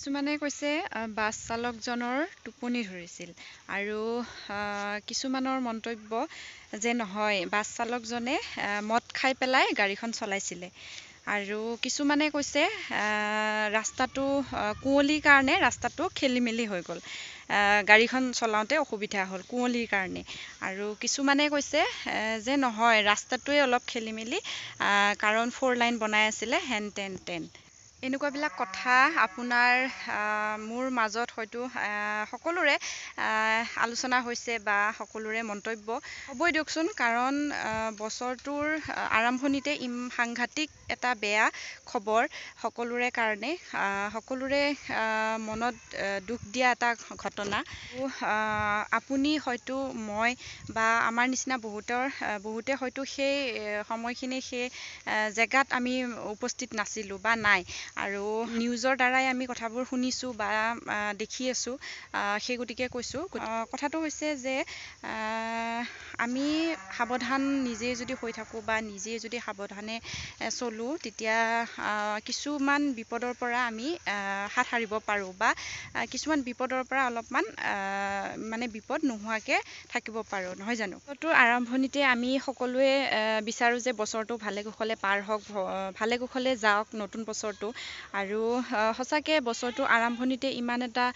কিছুমানে কৈছে বাছ চালকজনৰ টোপনি ধৰিছিল আৰু কিছুমানৰ মন্তব্য যে নহয় বাছ চালকজনে মদ খাই পেলাই গাড়ীখন চলাইছিলে আৰু কিছুমানে কৈছে ৰাস্তাটো কুঁৱলীৰ কাৰণে ৰাস্তাটো খেলি মেলি হৈ গ'ল। গাড়ীখন চলাওঁতে অসুবিধা হ'ল কুঁৱলীৰ কাৰণে আৰু কিছুমানে কৈছে যে নহয় ৰাস্তাটোৱে অলপ খেলি মেলি কাৰণ 4 লাইন বনাই আছিলে হেন তেন এনেকুৱাবিলাক কথা আপোনাৰ মোৰ মাজত হয়তো সকলোৰে আলোচনা হৈছে বা সকলোৰে মন্তব্য হ'বই দিয়কচোন কাৰণ বছৰটোৰ আৰম্ভণিতে সাংঘাতিক এটা বেয়া খবৰ সকলোৰে কাৰণে সকলোৰে মনত দুখ দিয়া এটা ঘটনা আপুনি হয়তো মই বা আমাৰ নিচিনা বহুতে হয়তো সেই সময়খিনি সেই জেগাত আমি উপস্থিত নাছিলোঁ বা নাই আৰু নিউজৰ দ্বাৰাই আমি কথাবোৰ শুনিছোঁ বা দেখি আছোঁ সেই গতিকে কৈছোঁ কথাটো হৈছে যে আমি সাৱধান নিজেই যদি হৈ থাকোঁ বা নিজেই যদি সাৱধানে চলোঁ তেতিয়া কিছুমান বিপদৰ পৰা আমি হাত সাৰিব পাৰোঁ বা কিছুমান বিপদৰ পৰা অলপমান মানে বিপদ নোহোৱাকৈ থাকিব পাৰোঁ নহয় জানো। বছৰটোৰ আৰম্ভণিতে আমি সকলোৱে বিচাৰোঁ যে বছৰটো ভালে কুশলে পাৰ হওক ভালে কুশলে যাওক নতুন বছৰটো আৰু সঁচাকৈ বছৰটোৰ আৰম্ভণিতে ইমান এটা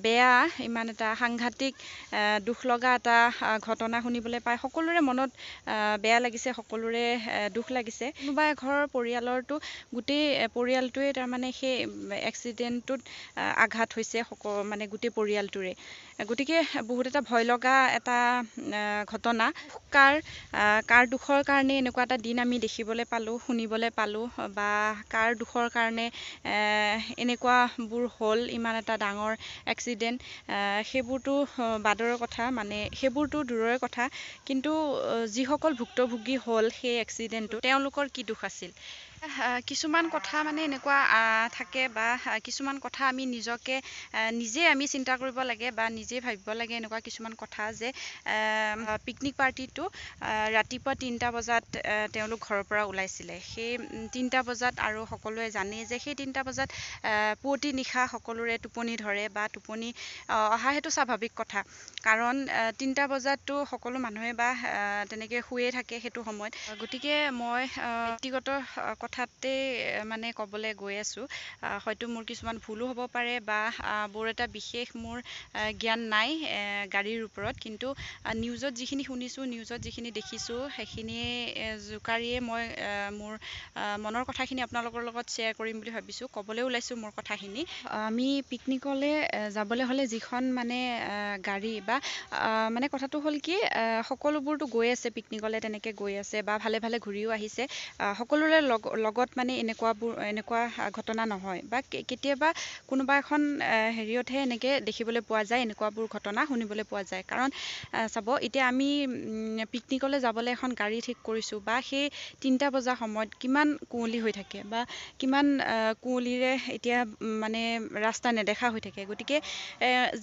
বেয়া ইমান এটা সাংঘাতিক দুখ লগা এটা ঘটনা শুনিবলৈ পাই সকলোৰে মনত বেয়া লাগিছে সকলোৰে দুখ লাগিছে কোনোবা এঘৰৰ পৰিয়ালৰতো গোটেই পৰিয়ালটোৱে তাৰমানে সেই এক্সিডেণ্টটোত আঘাত হৈছে মানে গোটেই পৰিয়ালটোৰে গতিকে বহুত এটা ভয় লগা এটা ঘটনা কাৰ দুখৰ কাৰণে এনেকুৱা এটা দিন আমি দেখিবলৈ পালোঁ শুনিবলৈ পালোঁ বা কাৰ দুখৰ কাৰণে এনেকুৱাবোৰ হ'ল ইমান এটা ডাঙৰ এক্সিডেণ্ট সেইবোৰতো বাদৰৰ কথা মানে সেইবোৰতো দূৰৰে কথা কিন্তু যিসকল ভুক্তভোগী হ'ল সেই এক্সিডেণ্টটো তেওঁলোকৰ কি দুখ আছিল কিছুমান কথা মানে এনেকুৱা থাকে বা কিছুমান কথা আমি নিজে আমি চিন্তা কৰিব লাগে বা নিজে ভাবিব লাগে এনেকুৱা কিছুমান কথা যে পিকনিক পাৰ্টিটো ৰাতিপুৱা 3টা বজাত তেওঁলোক ঘৰৰ পৰা ওলাইছিলে সেই 3টা বজাত আৰু সকলোৱে জানেই যে সেই 3টা বজাত পুৱতি নিশা সকলোৰে টোপনি ধৰে বা টোপনি অহা সেইটো স্বাভাৱিক কথা কাৰণ 3টা বজাততো সকলো মানুহে বা তেনেকৈ শুয়ে থাকে সেইটো সময়ত গতিকে মই ব্যক্তিগত কথাতে মানে ক'বলৈ গৈ আছোঁ হয়তো মোৰ কিছুমান ভুলো হ'ব পাৰে বা বৰ এটা বিশেষ মোৰ জ্ঞান নাই গাড়ীৰ ওপৰত কিন্তু নিউজত যিখিনি শুনিছোঁ নিউজত যিখিনি দেখিছোঁ সেইখিনিয়ে জোকাৰিয়ে মই মোৰ মনৰ কথাখিনি আপোনালোকৰ লগত শ্বেয়াৰ কৰিম বুলি ভাবিছোঁ ক'বলৈ ওলাইছোঁ মোৰ কথাখিনি আমি পিকনিকলৈ যাবলৈ হ'লে যিখন মানে গাড়ী বা মানে কথাটো হ'ল কি সকলোবোৰতো গৈ আছে পিকনিকলৈ তেনেকৈ গৈ আছে বা ভালে ভালে ঘূৰিও আহিছে সকলোৰে লগত মানে এনেকুৱা ঘটনা নহয় বা কেতিয়াবা কোনোবা এখন হেৰিয়তহে এনেকৈ দেখিবলৈ পোৱা যায় এনেকুৱাবোৰ ঘটনা শুনিবলৈ পোৱা যায় কাৰণ চাব এতিয়া আমি পিকনিকলৈ যাবলৈ এখন গাড়ী ঠিক কৰিছোঁ বা সেই 3টা বজাৰ সময়ত কিমান কুঁৱলী হৈ থাকে বা কিমান কুঁৱলীৰে এতিয়া মানে ৰাস্তা নেদেখা হৈ থাকে গতিকে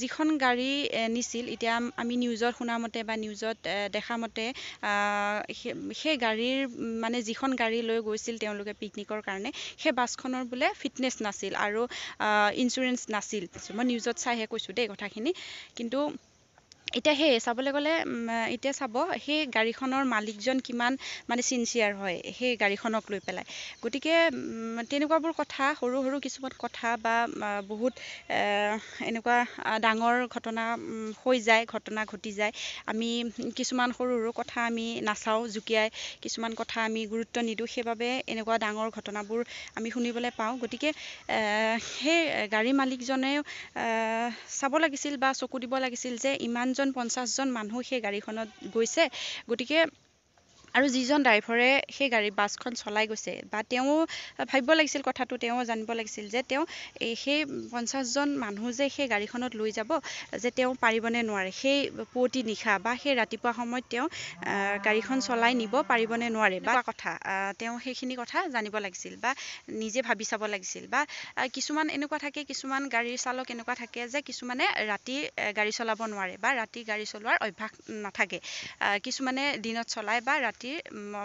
যিখন গাড়ী নিছিল এতিয়া আমি নিউজত শুনা মতে বা নিউজত দেখা মতে সেই গাড়ীৰ মানে যিখন গাড়ী লৈ গৈছিল তেওঁলোকে পিকনিকৰ কাৰণে সেই বাছখনৰ বোলে ফিটনেছ নাছিল আৰু ইঞ্চুৰেঞ্চ নাছিল মই নিউজত চাইহে কৈছোঁ দেই কথাখিনি কিন্তু এতিয়া সেই চাবলৈ গ'লে এতিয়া চাব সেই গাড়ীখনৰ মালিকজন কিমান মানে ছিনচিয়াৰ হয় সেই গাড়ীখনক লৈ পেলাই গতিকে তেনেকুৱাবোৰ কথা সৰু সৰু কিছুমান কথা বা বহুত এনেকুৱা ডাঙৰ ঘটনা হৈ যায় ঘটনা ঘটি যায় আমি কিছুমান সৰু সৰু কথা আমি নাচাওঁ জুকিয়াই কিছুমান কথা আমি গুৰুত্ব নিদিওঁ সেইবাবে এনেকুৱা ডাঙৰ ঘটনাবোৰ আমি শুনিবলৈ পাওঁ গতিকে সেই গাড়ী মালিকজনেও চাব লাগিছিল বা চকু দিব লাগিছিল যে ইমানজন 50জন মানুহ সেই গাড়ীখনত গৈছে গতিকে আৰু যিজন ড্ৰাইভৰে সেই বাছখন চলাই গৈছে বা তেওঁ ভাবিব লাগিছিল কথাটো তেওঁ জানিব লাগিছিল যে তেওঁ সেই 50জন মানুহ যে সেই গাড়ীখনত লৈ যাব যে তেওঁ পাৰিবনে নোৱাৰে সেই পুৱতি নিশা বা সেই ৰাতিপুৱা সময়ত তেওঁ গাড়ীখন চলাই নিব পাৰিবনে নোৱাৰে বা কথা তেওঁ সেইখিনি কথা জানিব লাগিছিল বা নিজে ভাবি চাব লাগিছিল বা কিছুমান এনেকুৱা থাকে কিছুমান গাড়ীৰ চালক এনেকুৱা থাকে যে কিছুমানে ৰাতি গাড়ী চলাব নোৱাৰে বা ৰাতি গাড়ী চলোৱাৰ অভ্যাস নাথাকে কিছুমানে দিনত চলায় বা ৰাতি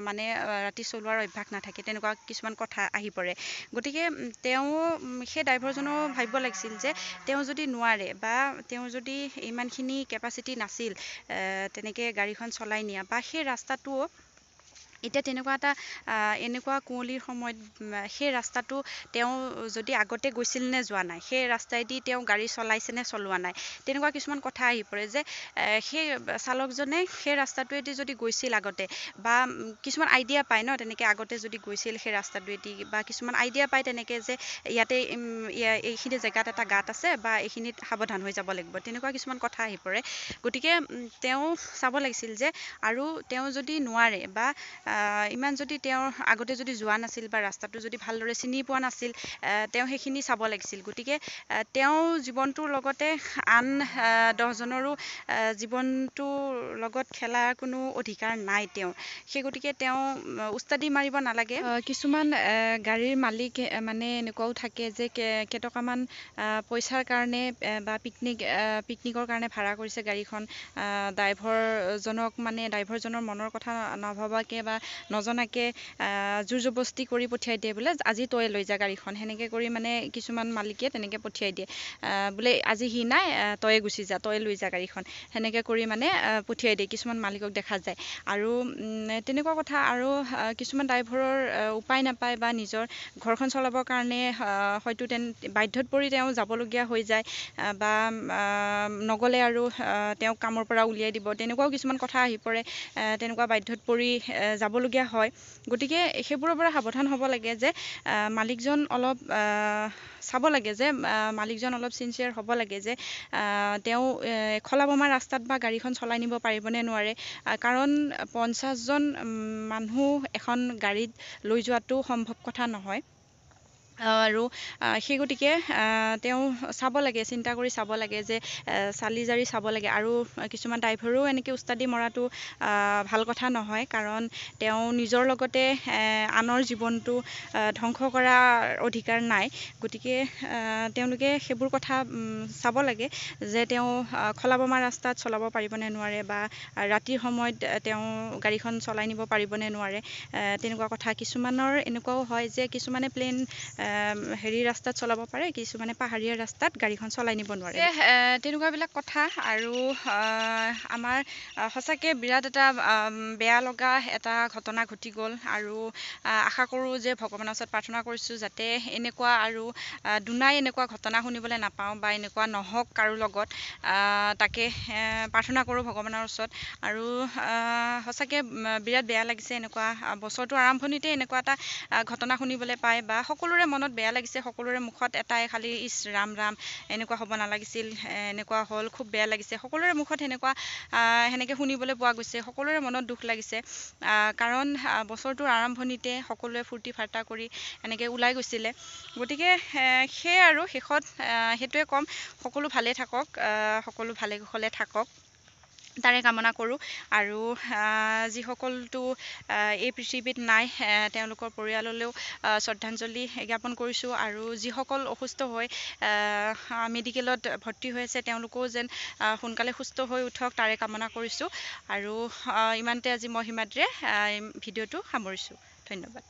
মানে ৰাতি চলোৱাৰ অভ্যাস নাথাকে, তেনেকুৱা কিছুমান কথা আহি পৰে। গতিকে তেওঁ সেই ড্ৰাইভাৰজনেও ভাবিব লাগিছিল যে তেওঁ যদি নোৱাৰে বা তেওঁৰ যদি ইমানখিনি কেপাচিটি নাছিল তেনেকৈ গাড়ীখন চলাই নিয়া, বা সেই ৰাস্তাটোও এতিয়া তেনেকুৱা এটা এনেকুৱা কুঁৱলীৰ সময়ত সেই ৰাস্তাটো তেওঁ যদি আগতে গৈছিল নে যোৱা নাই, সেই ৰাস্তাইদি তেওঁ গাড়ী চলাইছে নে চলোৱা নাই, তেনেকুৱা কিছুমান কথা আহি পৰে যে সেই চালকজনে সেই ৰাস্তাটোৱেদি যদি গৈছিল আগতে, বা কিছুমান আইডিয়া পায় ন তেনেকৈ আগতে যদি গৈছিল সেই ৰাস্তাটোৱেদি, বা কিছুমান আইডিয়া পায় তেনেকৈ যে ইয়াতে এইখিনি জেগাত এটা গাঁত আছে বা এইখিনিত সাৱধান হৈ যাব লাগিব, তেনেকুৱা কিছুমান কথা আহি পৰে। গতিকে তেওঁ চাব লাগিছিল যে, আৰু তেওঁ যদি নোৱাৰে বা ইমান যদি তেওঁৰ আগতে যদি যোৱা নাছিল বা ৰাস্তাটো যদি ভালদৰে চিনি পোৱা নাছিল, তেওঁ সেইখিনি চাব লাগিছিল। গতিকে তেওঁ জীৱনটোৰ লগতে আন 10জনৰো জীৱনটোৰ লগত খেলাৰ কোনো অধিকাৰ নাই তেওঁৰ। সেই গতিকে তেওঁ উস্তাদি মাৰিব নালাগে। কিছুমান গাড়ীৰ মালিক মানে এনেকুৱাও থাকে যে কেইটকামান পইচাৰ কাৰণে বা পিকনিকৰ কাৰণে ভাড়া কৰিছে গাড়ীখন, ড্ৰাইভাৰজনৰ মনৰ কথা নভবাকৈ বা নজনাকৈ জোৰ জবস্তি কৰি পঠিয়াই দিয়ে, বোলে আজি তয়ে লৈ যা গাড়ীখন, সেনেকৈ কৰি মানে কিছুমান মালিকে তেনেকৈ পঠিয়াই দিয়ে, বোলে আজি সি নাই তয়ে গুচি যা, তয়ে লৈ যা গাড়ীখন, সেনেকৈ কৰি মানে পঠিয়াই দিয়ে, কিছুমান মালিকক দেখা যায়। আৰু তেনেকুৱা কথা। আৰু কিছুমান ড্ৰাইভাৰৰ উপায় নাপায় বা নিজৰ ঘৰখন চলাবৰ কাৰণে হয়তো বাধ্যত পৰি তেওঁ যাবলগীয়া হৈ যায়, বা নগ'লে আৰু তেওঁক কামৰ পৰা উলিয়াই দিব, তেনেকুৱাও কিছুমান কথা আহি পৰে, তেনেকুৱা বাধ্যত পৰি যাবলগীয়া হয়। গতিকে সেইবোৰৰ পৰা সাৱধান হ'ব লাগে যে মালিকজন অলপ চাব লাগে যে মালিকজন অলপ ছিনচিয়াৰ হ'ব লাগে যে তেওঁ খলা-বমা ৰাস্তাত বা গাড়ীখন চলাই নিব পাৰিবনে নোৱাৰে, কাৰণ 50জন মানুহ এখন গাড়ীত লৈ যোৱাটো সম্ভৱ কথা নহয়। আৰু সেই গতিকে তেওঁ চাব লাগে, চিন্তা কৰি চাব লাগে যে চালি জাৰি চাব লাগে। আৰু কিছুমান ড্ৰাইভাৰো এনেকৈ উস্তাদি মৰাটো ভাল কথা নহয়, কাৰণ তেওঁ নিজৰ লগতে আনৰ জীৱনটো ধ্বংস কৰাৰ অধিকাৰ নাই। গতিকে তেওঁলোকে সেইবোৰ কথা চাব লাগে যে তেওঁ খলা-বমা ৰাস্তাত চলাব পাৰিবনে নোৱাৰে, বা ৰাতিৰ সময়ত তেওঁ গাড়ীখন চলাই নিব পাৰিবনে নোৱাৰে, তেনেকুৱা কথা। কিছুমানৰ এনেকুৱাও হয় যে কিছুমানে প্লেন ৰাস্তাত চলাব পাৰে, কিছুমানে পাহাৰীয়া ৰাস্তাত গাড়ীখন চলাই নিব নোৱাৰে, তেনেকুৱাবিলাক কথা। আৰু আমাৰ সঁচাকৈ বিৰাট এটা বেয়া লগা এটা ঘটনা ঘটি গ'ল। আৰু আশা কৰোঁ যে ভগৱানৰ ওচৰত প্ৰাৰ্থনা কৰিছোঁ যাতে এনেকুৱা আৰু দুনাই এনেকুৱা ঘটনা শুনিবলৈ নাপাওঁ, বা এনেকুৱা নহওক কাৰো লগত, তাকে প্ৰাৰ্থনা কৰোঁ ভগৱানৰ ওচৰত। আৰু সঁচাকৈ বিৰাট বেয়া লাগিছে, এনেকুৱা বছৰটোৰ আৰম্ভণিতে এনেকুৱা এটা ঘটনা শুনিবলৈ পায়, বা সকলোৰে মনত বেয়া লাগিছে, সকলোৰে মুখত এটাই খালি ইছ ৰাম ৰাম, এনেকুৱা হ'ব নালাগিছিল, এনেকুৱা হ'ল, খুব বেয়া লাগিছে, সকলোৰে মুখত সেনেকৈ শুনিবলৈ পোৱা গৈছে, সকলোৰে মনত দুখ লাগিছে। কাৰণ বছৰটোৰ আৰম্ভণিতে সকলোৱে ফূৰ্তি ফাৰ্তা কৰি এনেকৈ ওলাই গৈছিলে। গতিকে সেয়ে আৰু শেষত সেইটোৱে ক'ম, সকলো ভালে থাকক, সকলো ভালে কুশলে থাকক, তাৰে কামনা কৰোঁ। আৰু যিসকলটো এই পৃথিৱীত নাই, তেওঁলোকৰ পৰিয়াললৈও শ্ৰদ্ধাঞ্জলি জ্ঞাপন কৰিছোঁ। আৰু যিসকল অসুস্থ হৈ মেডিকেলত ভৰ্তি হৈ আছে, তেওঁলোকেও যেন সোনকালে সুস্থ হৈ উঠক, তাৰে কামনা কৰিছোঁ। আৰু ইমানতে আজি মই হিমাদ্ৰীয়ে ভিডিঅ'টো সামৰিছোঁ। ধন্যবাদ।